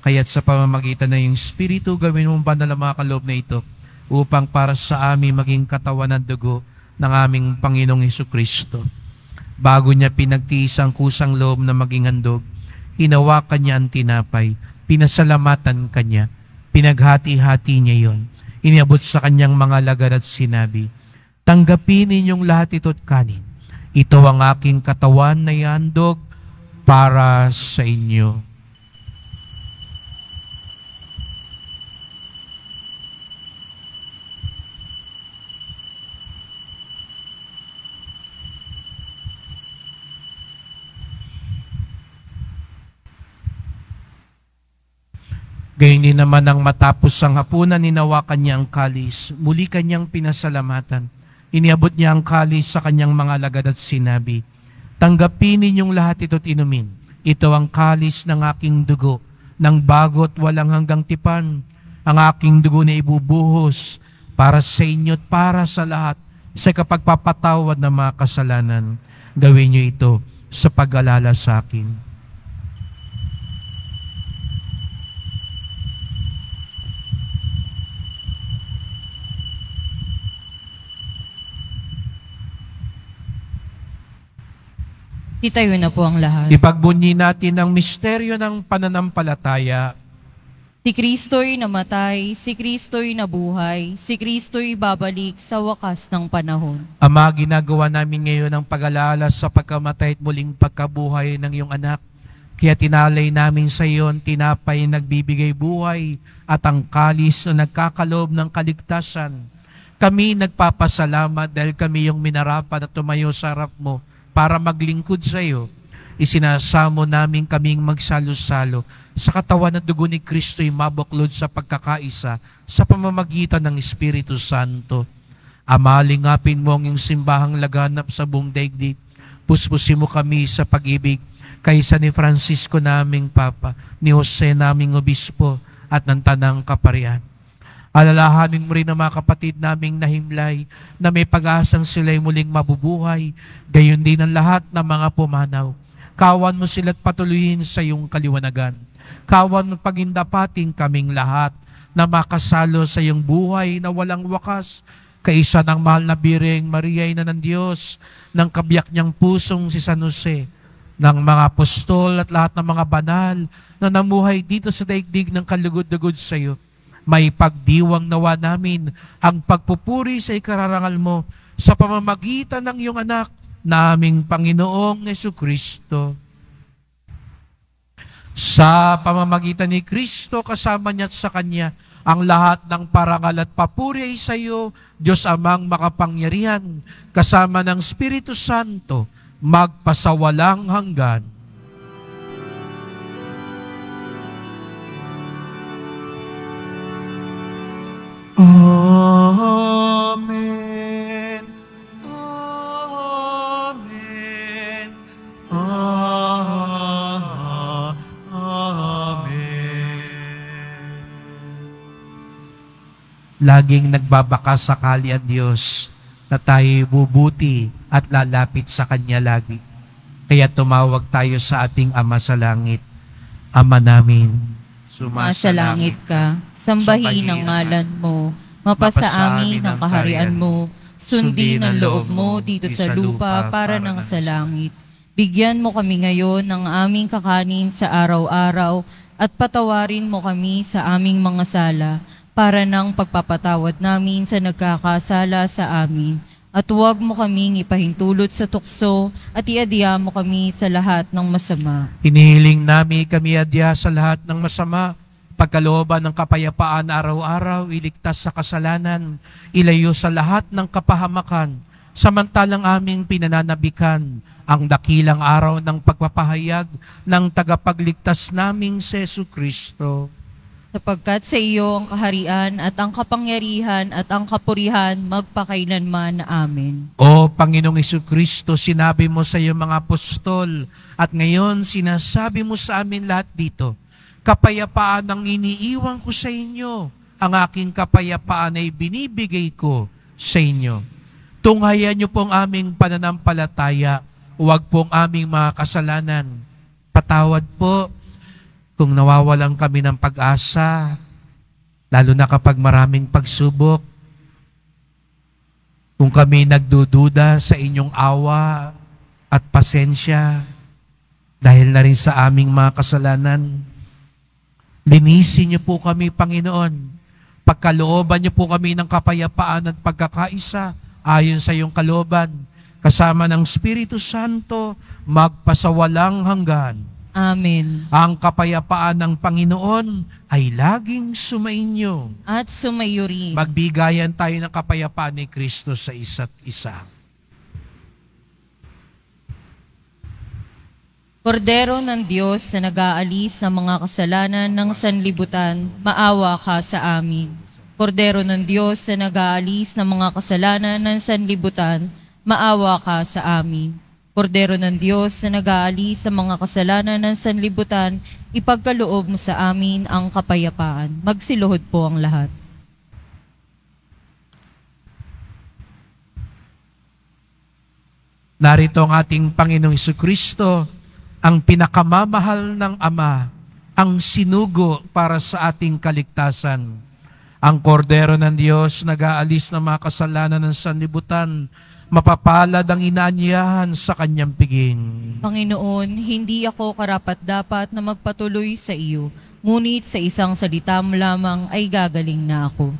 Kaya't sa pamamagitan ng iyong Espiritu, gawin mong banal ang mga kaloob na ito upang para sa amin maging katawan at dugo ng aming Panginoong Hesukristo. Bago niya pinagtiis ang kusang loob na maging handog, hinawakan niya ang tinapay, pinasalamatan kanya, pinaghati-hati niya yon, iniabot sa kanyang mga lagad at sinabi, "Tanggapin ninyong lahat ito't kanin. Ito ang aking katawan na ihandog para sa inyo." Gayon din naman nang matapos ang hapunan, ninawakan niya ang kalis. Muli kanyang pinasalamatan. Iniabot niya ang kalis sa kanyang mga lagad at sinabi, "Tanggapin ninyong lahat ito't inumin. Ito ang kalis ng aking dugo, ng bago't walang hanggang tipan. Ang aking dugo na ibubuhos para sa inyo at para sa lahat sa kapagpapatawad ng mga kasalanan. Gawin niyo ito sa pag-alala sa akin." Itayo na po ang lahat. Ipagbunyi natin ang misteryo ng pananampalataya. Si Kristo'y namatay, si Kristo'y nabuhay, si Kristo'y babalik sa wakas ng panahon. Ama, ginagawa namin ngayon ang pag-alala sa pagkamatay at muling pagkabuhay ng iyong anak. Kaya tinalay namin sa iyon tinapay nagbibigay buhay at ang kalis na nagkakaloob ng kaligtasan. Kami nagpapasalamat dahil kami yung minarapan at tumayo sa harap mo para maglingkod sa iyo. Isinasamo namin kaming magsalo-salo sa katawan at dugo ni Kristo'y mabuklod sa pagkakaisa sa pamamagitan ng Espiritu Santo. Ama, lingapin mo ang iyong simbahang laganap sa buong daigdig. Puspusin mo kami sa pag-ibig kaysa ni Francisco naming Papa, ni Jose naming Obispo, at ng Tanang Kaparian. Alalahanin mo rin ang mga kapatid naming nahimlay na may pag-asang sila'y muling mabubuhay, gayon din ang lahat ng mga pumanaw. Kawan mo sila't patuloyin sa iyong kaliwanagan. Kawan mo pagindapating kaming lahat na makasalo sa iyong buhay na walang wakas, kaisa ng mahal na Birheng Maria, Ina ng Diyos, ng kabiyak niyang pusong si San Jose, ng mga apostol at lahat ng mga banal na namuhay dito sa daigdig ng kalugod-lugod sa iyo. May pagdiwang nawa namin ang pagpupuri sa ikararangal mo sa pamamagitan ng iyong anak, naming Panginoong Jesucristo. Sa pamamagitan ni Kristo, kasama niya at sa Kanya, ang lahat ng parangal at papuri ay sa iyo, Diyos Amang makapangyarihan, kasama ng Espiritu Santo, magpasawalang hanggan. Amen. Amen. Amen. Laging nagbabaka sakali ang Diyos na tayo'y bubuti at lalapit sa Kanya lagi. Kaya tumawag tayo sa ating Ama sa Langit. Ama namin, Sa langit ka, sambahin ang ngalan mo, mapasa amin ang kaharian mo, sundin ang loob mo dito sa lupa para nang sa langit. Bigyan mo kami ngayon ng aming kakanin sa araw-araw at patawarin mo kami sa aming mga sala para nang pagpapatawad namin sa nagkakasala sa amin. At huwag mo kaming ipahintulot sa tukso at iadya mo kami sa lahat ng masama. hinihiling namin kami adya sa lahat ng masama, pagkalooban ng kapayapaan araw-araw, iligtas sa kasalanan, ilayo sa lahat ng kapahamakan, samantalang aming pinananabikan ang dakilang araw ng pagpapahayag ng tagapagligtas naming si Jesucristo. Sapagkat sa iyo ang kaharian at ang kapangyarihan at ang kapurihan magpakailanman. Amen. O Panginoong Jesucristo, sinabi mo sa iyong mga apostol at ngayon sinasabi mo sa amin lahat dito, kapayapaan ang iniiwan ko sa inyo, ang aking kapayapaan ay binibigay ko sa inyo. Tunghayan niyo pong aming pananampalataya, huwag pong aming mga kasalanan. Patawad po kung nawawalan kami ng pag-asa, lalo na kapag maraming pagsubok, kung kami nagdududa sa inyong awa at pasensya, dahil na rin sa aming mga kasalanan, linisin niyo po kami, Panginoon. Pagkalooban niyo po kami ng kapayapaan at pagkakaisa, ayon sa iyong kalooban, kasama ng Espiritu Santo, magpasawalang hanggan. Amen. Ang kapayapaan ng Panginoon ay laging sumainyo. At sumayo rin. Magbigayan tayo ng kapayapaan ni Kristo sa isa't isa. Kordero ng Diyos na nag-aalis ng mga kasalanan ng sanlibutan, maawa ka sa amin. Kordero ng Diyos na nag-aalis ng mga kasalanan ng sanlibutan, maawa ka sa amin. Kordero ng Diyos na nag-aalis sa mga kasalanan ng sanlibutan, ipagkaloob mo sa amin ang kapayapaan. Magsiluhod po ang lahat. Narito ang ating Panginoong Jesucristo, ang pinakamamahal ng Ama, ang sinugo para sa ating kaligtasan. Ang kordero ng Diyos nag-aalis ng mga kasalanan ng sanlibutan, mapapalad ang inaanyahan sa kanyang piging. Panginoon, hindi ako karapat-dapat na magpatuloy sa iyo, ngunit sa isang salita mo lamang ay gagaling na ako.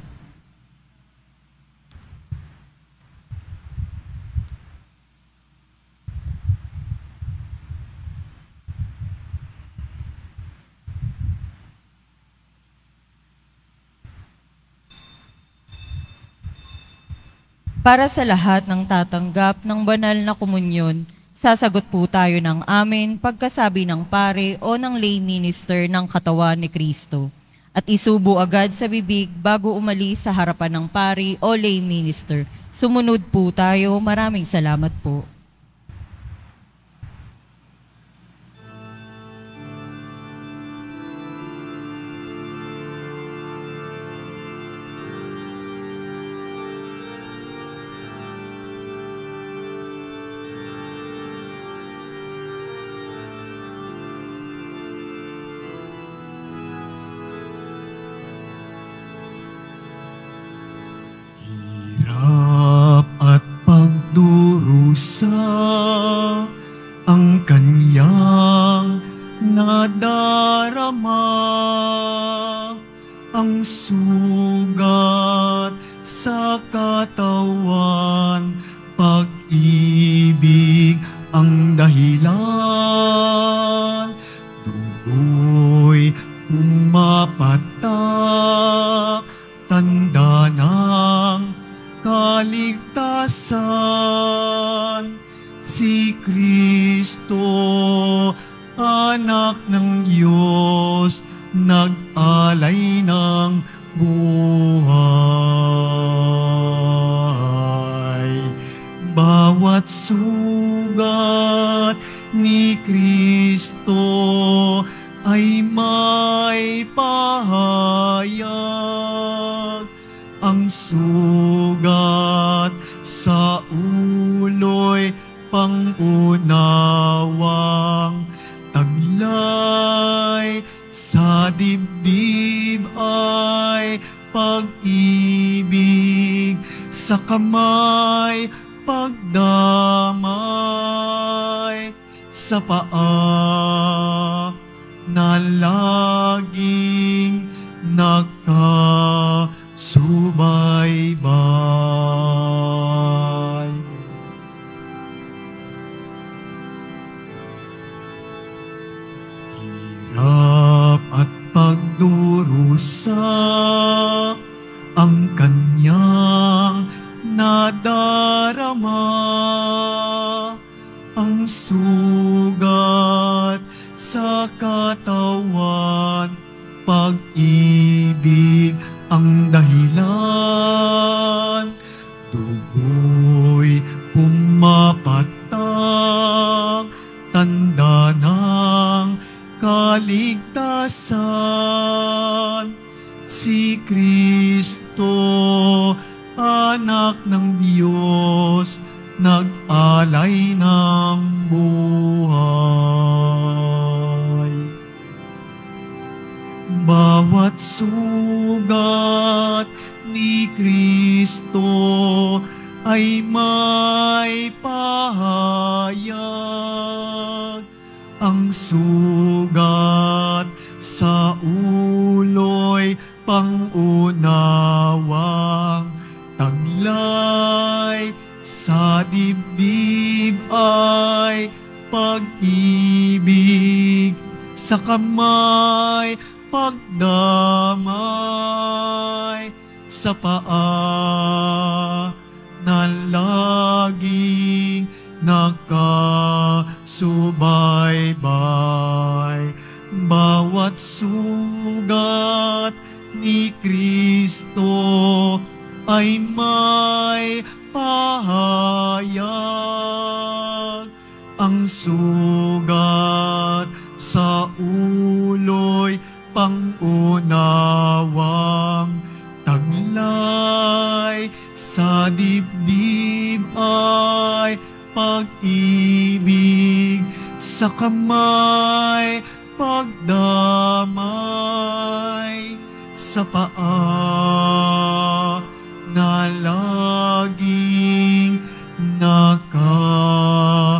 Para sa lahat ng tatanggap ng banal na komunyon, sasagot po tayo ng amen pagkasabi ng pare o ng lay minister ng katawan ni Kristo. At isubo agad sa bibig bago umalis sa harapan ng pare o lay minister. Sumunod po tayo. Maraming salamat po. sugat sa katawan, pag-ibig ang dahilan. Dugo'y pumapatak, tanda ng kaligtasan. Si Kristo, anak ng Diyos, nag-alay ng buhay. Bawat sugat ni Kristo ay may pahayag. Ang sugat sa ulo'y pangunawang, taglay sa dibdib ay pag-ibig, sa kamay pagdamay, sa paa na laging nakasubaybay. Hirap at pagdurusa ang kanyang nadarama. Ang sugat sa katawan, pag-ibig ang dahilan. Dugo'y pumapatak, tanda ng kaligtasan. Si Kristo, anak ng Diyos, nag-alay ng buhay. Bawat sugat ni Kristo ay may pahayag. Ang sugat sa ulo'y pangunawang, taglay sa dibdib ay pag-ibig, sa kamay pagdamay, sa paa na laging nakasubaybay. Bawat sugat ni Kristo ay may pahayag. Ang sugat sa ulo'y pangunawang, taglay sa dibdib ay pag-ibig, sa kamay pagdamay, sa paa na laging nakasubaybay.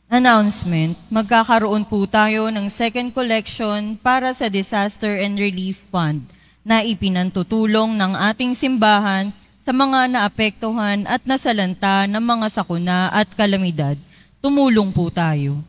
Announcement, magkakaroon po tayo ng second collection para sa Disaster and Relief Fund na ipinantutulong ng ating simbahan sa mga naapektuhan at nasalanta ng mga sakuna at kalamidad. Tumulong po tayo.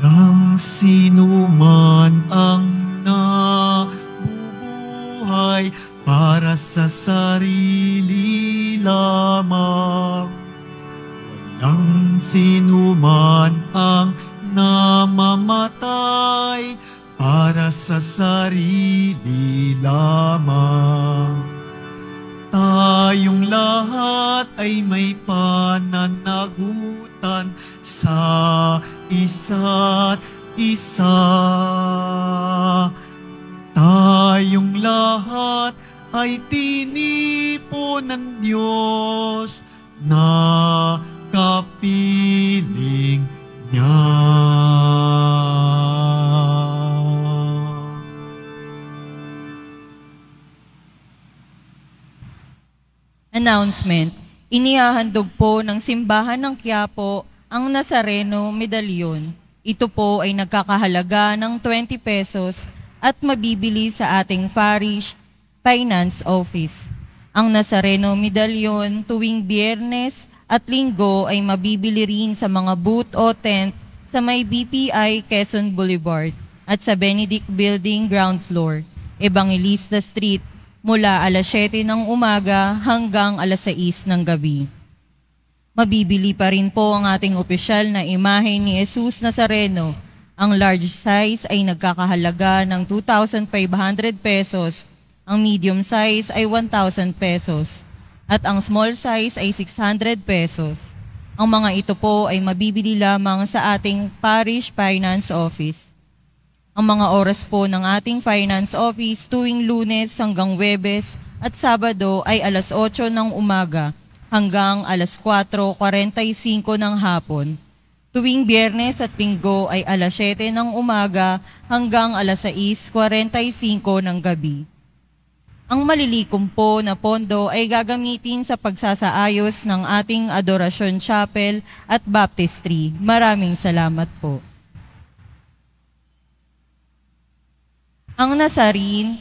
Walang sino man ang nabubuhay para sa sarili lamang. Walang sinuman ang namamatay para sa sarili lamang. Tayong lahat ay may pananagutan sa isa't isa. Tayong lahat ay tinipon ng Diyos na kapiling niya. Announcement. Inihahandog po ng Simbahan ng Quiapo ang Nazareno Medallion. Ito po ay nagkakahalaga ng 20 pesos at mabibili sa ating Parish Finance Office. Ang Nazareno Medallion tuwing Biyernes at Linggo ay mabibili rin sa mga booth o tent sa may BPI Quezon Boulevard at sa Benedict Building ground floor, Evangelista Street, mula alas 7 ng umaga hanggang alas 6 ng gabi. Mabibili pa rin po ang ating opisyal na imahe ni Jesus Nazareno. Ang large size ay nagkakahalaga ng 2,500 pesos, ang medium size ay 1,000 pesos, at ang small size ay 600 pesos. Ang mga ito po ay mabibili lamang sa ating Parish Finance Office. Ang mga oras po ng ating Finance Office tuwing Lunes hanggang Huwebes at Sabado ay alas 8 ng umaga hanggang alas 4:45 ng hapon. Tuwing Biyernes at Linggo ay alas 7 ng umaga hanggang alas 6:45 ng gabi. Ang malilikom po na pondo ay gagamitin sa pagsasaayos ng ating Adorasyon Chapel at Baptistry. Maraming salamat po. Ang Nazarene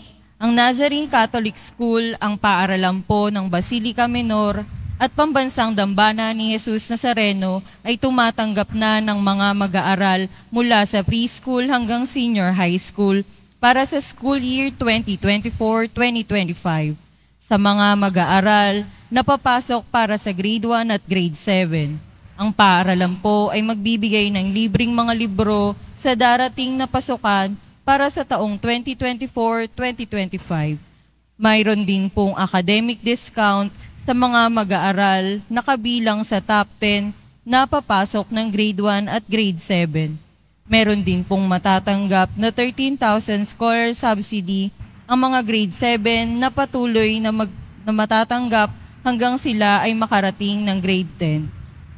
Catholic School, ang paaralan po ng Basilica Menor at Pambansang Dambana ni Jesus Nazareno ay tumatanggap na ng mga mag-aaral mula sa preschool hanggang senior high school para sa school year 2024-2025. Sa mga mag-aaral na papasok para sa grade 1 at grade 7. Ang paaralan po ay magbibigay ng libreng mga libro sa darating na pasukan para sa taong 2024-2025. Mayroon din pong academic discount sa mga mag-aaral na kabilang sa top 10 na papasok ng grade 1 at grade 7. Meron din pong matatanggap na 13,000 scholar subsidy ang mga grade 7 na patuloy na matatanggap hanggang sila ay makarating ng grade 10.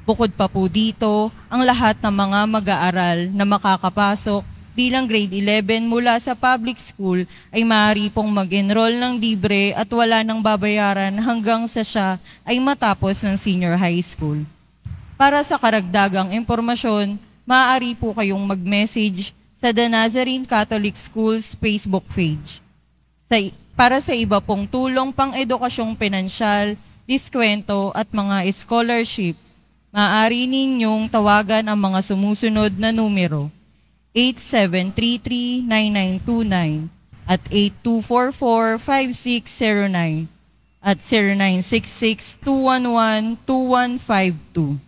Bukod pa po dito, ang lahat ng mga mag-aaral na makakapasok bilang grade 11 mula sa public school ay maaari pong mag-enroll ng libre at wala nang babayaran hanggang sa siya ay matapos ng senior high school. Para sa karagdagang impormasyon, maaari po kayong mag-message sa The Nazarene Catholic Schools Facebook page. Para sa iba pong tulong pang-edukasyong pinansyal, diskwento at mga scholarship, maaari ninyong tawagan ang mga sumusunod na numero: 8733-9929 at 8244-5609 at 0966-211-2152.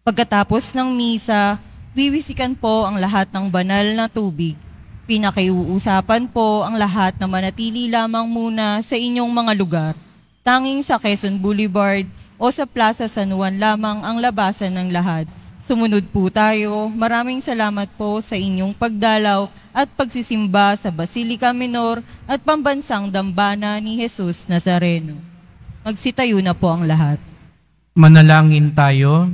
Pagkatapos ng misa, wiwisikan po ang lahat ng banal na tubig. Pinakiuusapan po ang lahat na manatili lamang muna sa inyong mga lugar. Tanging sa Quezon Boulevard o sa Plaza San Juan lamang ang labasan ng lahat. Sumunod po tayo. Maraming salamat po sa inyong pagdalaw at pagsisimba sa Basilica Menor at Pambansang Dambana ni Jesus Nazareno. Magsitayo na po ang lahat. Manalangin tayo.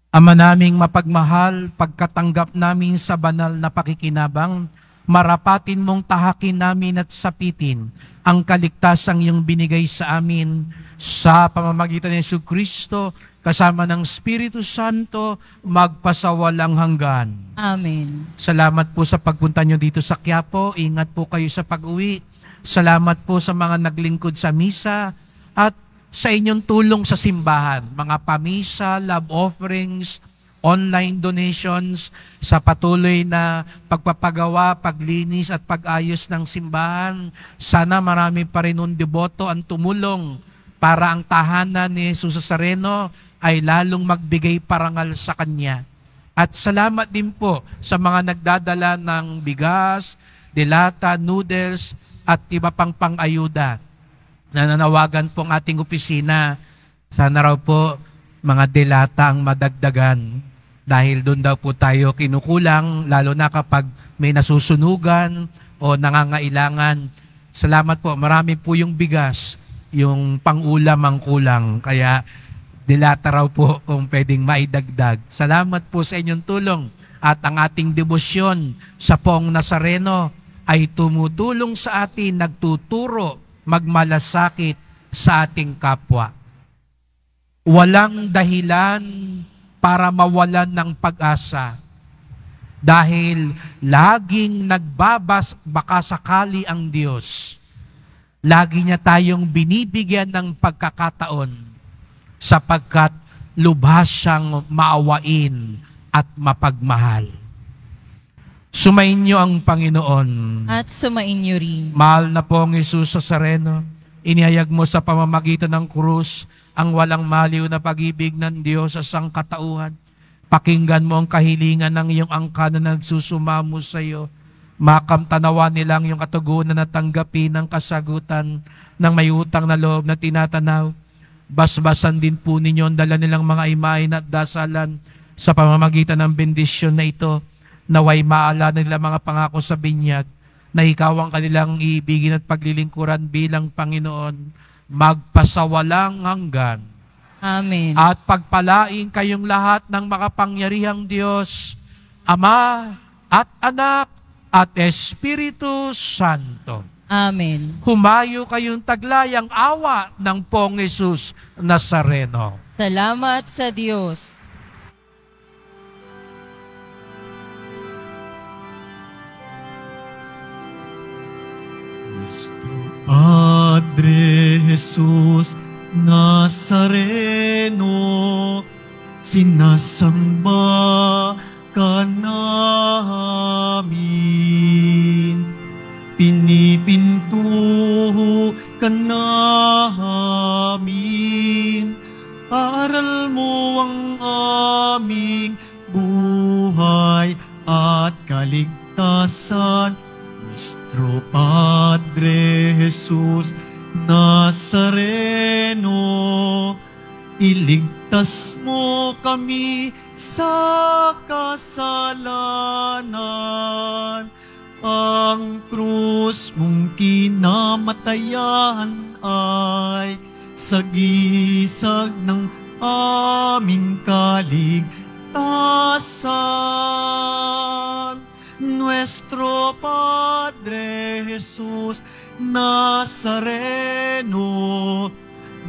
Ama naming mapagmahal, pagkatanggap namin sa banal na pakikinabang, marapatin mong tahakin namin at sapitin ang kaligtasang iyong binigay sa amin sa pamamagitan ni Jesucristo, kasama ng Espiritu Santo, magpasawalang hanggan. Amen. Salamat po sa pagpunta nyo dito sa Quiapo. Ingat po kayo sa pag-uwi. Salamat po sa mga naglingkod sa misa at sa inyong tulong sa simbahan. Mga pamisa, love offerings, online donations, sa patuloy na pagpapagawa, paglinis at pag-ayos ng simbahan. Sana marami pa rin deboto ang tumulong para ang tahanan ni Jesus Nazareno ay lalong magbigay parangal sa Kanya. At salamat din po sa mga nagdadala ng bigas, delata, noodles at iba pang pang-ayuda. Nananawagan po ang ating opisina. Sana raw po mga delata ang madagdagan dahil doon daw po tayo kinukulang, lalo na kapag may nasusunugan o nangangailangan. Salamat po, marami po yung bigas, yung pang-ulam ang kulang, kaya delata raw po kung pwedeng maidagdag. Salamat po sa inyong tulong at ang ating debosyon sa Poong Nazareno ay tumutulong sa atin, nagtuturo magmalasakit sa ating kapwa. Walang dahilan para mawalan ng pag-asa dahil laging baka sakali ang Diyos. Lagi niya tayong binibigyan ng pagkakataon sapagkat lubhas siyang maawain at mapagmahal. Sumain niyo ang Panginoon. At sumain niyo rin. Mahal na pong Jesus Nazareno, inihayag mo sa pamamagitan ng krus ang walang maliw na pag-ibig ng Diyos sa sangkatauhan. Pakinggan mo ang kahilingan ng iyong angka na nagsusumamo sa iyo. Makamtanawa nilang iyong katugunan na tanggapin ang kasagutan ng may utang na loob na tinatanaw. Basbasan din po ninyo ang dala nilang mga imahin at dasalan sa pamamagitan ng bendisyon na ito. Naway maalala nila mga pangako sa binyag na ikaw ang kanilang iibigin at paglilingkuran bilang Panginoon magpasawalang hanggan. Amen. At pagpalain kayong lahat ng makapangyarihang Diyos, Ama at Anak at Espiritu Santo. Amen. Humayo kayong taglayang awa ng Poong Jesus Nazareno. Salamat sa Diyos. Padre Jesus Nazareno, sinasamba ka namin, pinipinto ka namin, aral mo ang aming buhay at kaligtasan. Nuestro Padre Jesus Nazareno, iligtas mo kami sa kasalanan. Ang krus mong kinamatayan ay sagisag ng aming kaligtasan. Nuestro Padre Jesus Nazareno,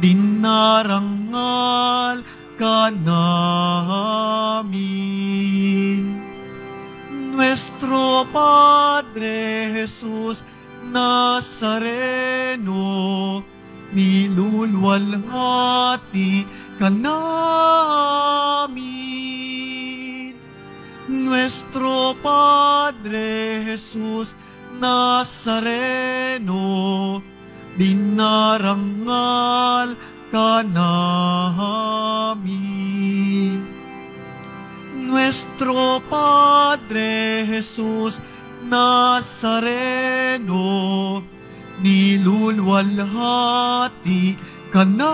dinarangal ka namin. Nuestro Padre Jesus Nazareno, nilulwalhati ka namin. Nuestro Padre Jesus Nazareno, dinarangal ka namin. Nuestro Padre Jesus Nazareno, nilulwalhati ka namin.